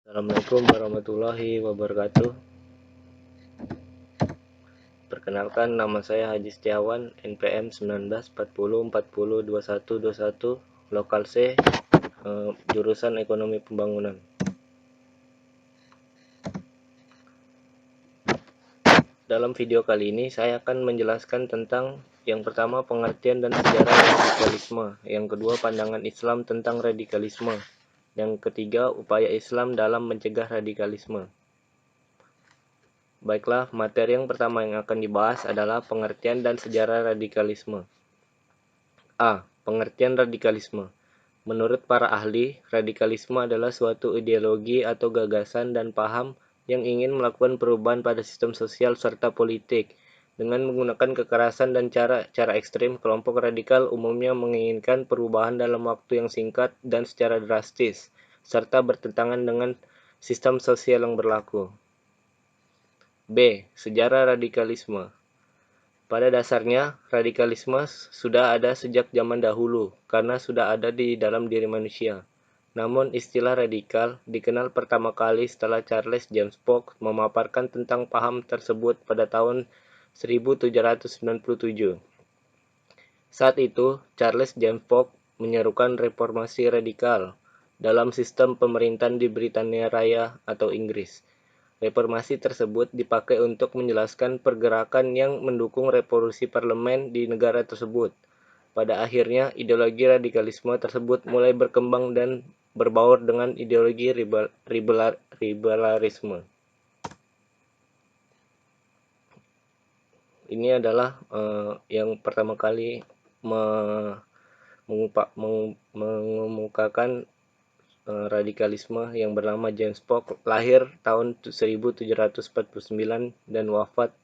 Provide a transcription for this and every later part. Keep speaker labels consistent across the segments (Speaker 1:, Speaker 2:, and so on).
Speaker 1: Assalamualaikum warahmatullahi wabarakatuh. Perkenalkan, nama saya Haji Setiawan, NPM 1940402121, lokal C, jurusan Ekonomi Pembangunan. Dalam video kali ini saya akan menjelaskan tentang yang pertama, pengertian dan sejarah radikalisme, yang kedua, pandangan Islam tentang radikalisme, yang ketiga, upaya Islam dalam mencegah radikalisme. Baiklah, materi yang pertama yang akan dibahas adalah pengertian dan sejarah radikalisme. A. Pengertian radikalisme. Menurut para ahli, radikalisme adalah suatu ideologi atau gagasan dan paham yang ingin melakukan perubahan pada sistem sosial serta politik. Dengan menggunakan kekerasan dan cara ekstrim, kelompok radikal umumnya menginginkan perubahan dalam waktu yang singkat dan secara drastis, serta bertentangan dengan sistem sosial yang berlaku. B. Sejarah radikalisme. Pada dasarnya, radikalisme sudah ada sejak zaman dahulu, karena sudah ada di dalam diri manusia. Namun, istilah radikal dikenal pertama kali setelah Charles James Polk memaparkan tentang paham tersebut pada tahun 1797. Saat itu, Charles James Polk menyerukan reformasi radikal dalam sistem pemerintahan di Britania Raya atau Inggris. Reformasi tersebut dipakai untuk menjelaskan pergerakan yang mendukung revolusi parlemen di negara tersebut. Pada akhirnya, ideologi radikalisme tersebut mulai berkembang dan berbaur dengan ideologi liberalisme. Ini adalah yang pertama kali mengemukakan radikalisme, yang bernama James Polk, lahir tahun 1749 dan wafat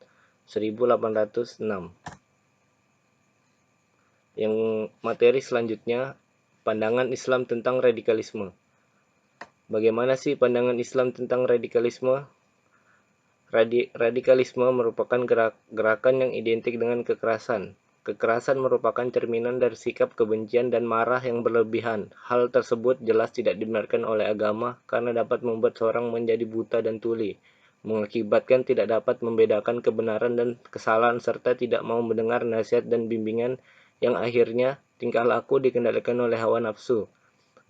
Speaker 1: 1806. Yang materi selanjutnya, pandangan Islam tentang radikalisme. Bagaimana sih pandangan Islam tentang radikalisme? Radikalisme merupakan gerakan yang identik dengan kekerasan. Kekerasan merupakan cerminan dari sikap kebencian dan marah yang berlebihan. Hal tersebut jelas tidak dibenarkan oleh agama karena dapat membuat seorang menjadi buta dan tuli, mengakibatkan tidak dapat membedakan kebenaran dan kesalahan, serta tidak mau mendengar nasihat dan bimbingan, yang akhirnya tingkah laku dikendalikan oleh hawa nafsu,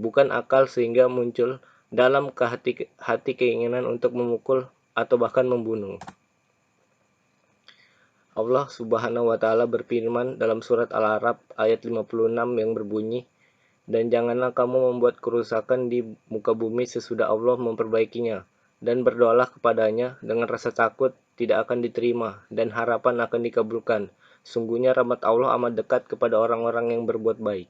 Speaker 1: bukan akal, sehingga muncul dalam hati keinginan untuk memukul atau bahkan membunuh. Allah Subhanahu wa Ta'ala berfirman dalam surat Al-A'raf ayat 56 yang berbunyi, "Dan janganlah kamu membuat kerusakan di muka bumi sesudah Allah memperbaikinya, dan berdoalah kepadanya dengan rasa takut tidak akan diterima dan harapan akan dikabulkan. Sungguhnya rahmat Allah amat dekat kepada orang-orang yang berbuat baik."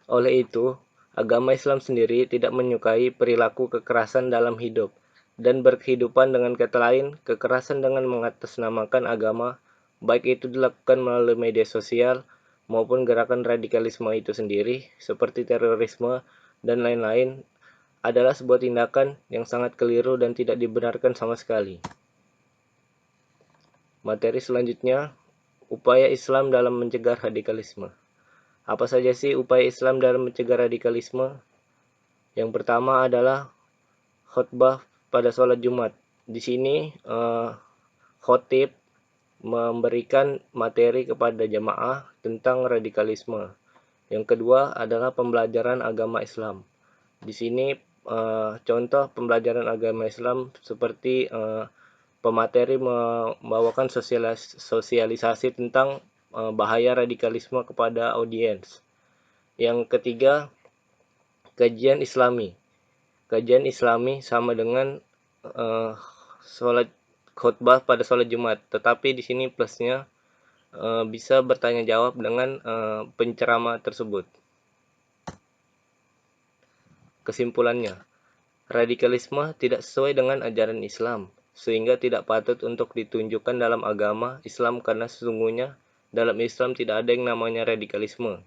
Speaker 1: Oleh itu, agama Islam sendiri tidak menyukai perilaku kekerasan dalam hidup dan berkehidupan. Dengan kata lain, kekerasan dengan mengatasnamakan agama, baik itu dilakukan melalui media sosial maupun gerakan radikalisme itu sendiri, seperti terorisme dan lain-lain, adalah sebuah tindakan yang sangat keliru dan tidak dibenarkan sama sekali. Materi selanjutnya, upaya Islam dalam mencegah radikalisme. Apa saja sih upaya Islam dalam mencegah radikalisme? Yang pertama adalah khutbah pada sholat Jumat. Di sini khotib memberikan materi kepada jamaah tentang radikalisme. Yang kedua adalah pembelajaran agama Islam. Di sini contoh pembelajaran agama Islam seperti pemateri membawakan sosialisasi tentang bahaya radikalisme kepada audiens. Yang ketiga, kajian Islami. Kajian Islami sama dengan sholat khutbah pada sholat Jumat, tetapi di sini plusnya bisa bertanya jawab dengan penceramah tersebut. Kesimpulannya, radikalisme tidak sesuai dengan ajaran Islam, sehingga tidak patut untuk ditunjukkan dalam agama Islam, karena sesungguhnya dalam Islam tidak ada yang namanya radikalisme.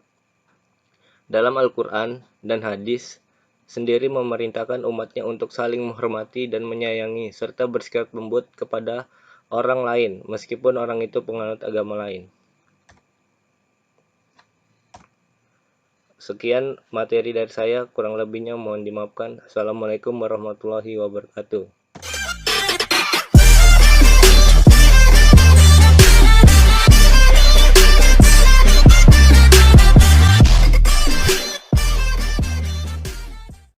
Speaker 1: Dalam Al-Quran dan hadis sendiri memerintahkan umatnya untuk saling menghormati dan menyayangi, serta bersikap lembut kepada orang lain, meskipun orang itu penganut agama lain. Sekian materi dari saya, kurang lebihnya mohon dimaafkan. Assalamualaikum warahmatullahi wabarakatuh.